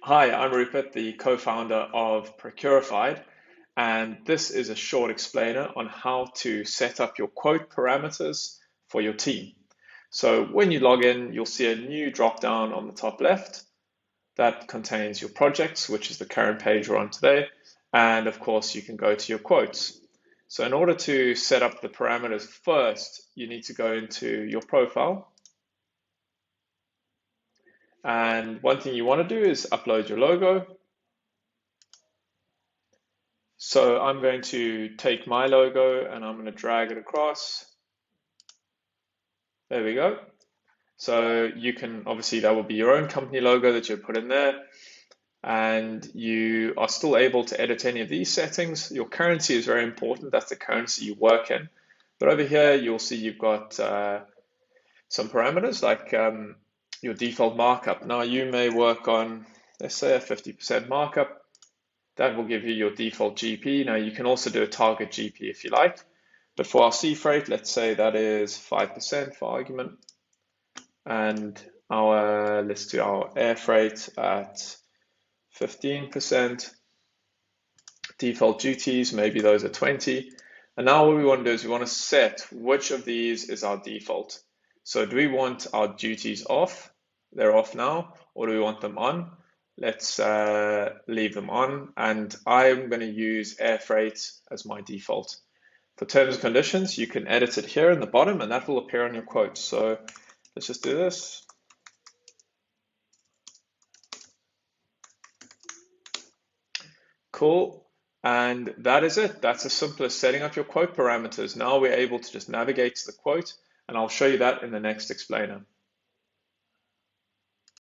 Hi, I'm Rupert, the co-founder of Procurified, and this is a short explainer on how to set up your quote parameters for your team. So when you log in, you'll see a new drop-down on the top left that contains your projects, which is the current page we're on today, and of course you can go to your quotes. So in order to set up the parameters first, you need to go into your profile. And one thing you want to do is upload your logo. So I'm going to take my logo and I'm going to drag it across. There we go. So you can, obviously that will be your own company logo that you put in there. And you are still able to edit any of these settings. Your currency is very important. That's the currency you work in. But over here, you'll see you've got some parameters like your default markup. Now you may work on, let's say, a 50% markup. That will give you your default GP. Now you can also do a target GP if you like. But for our sea freight, let's say that is 5% for argument. And let's do our air freight at 15%. Default duties, maybe those are 20. And now what we want to do is we want to set which of these is our default. So do we want our duties off? They're off now. Or do we want them on? Let's leave them on. And I'm going to use air freight as my default. For terms and conditions, you can edit it here in the bottom and that will appear on your quote. So let's just do this. Cool. And that is it. That's as simple as setting up your quote parameters. Now we're able to just navigate to the quote, and I'll show you that in the next explainer.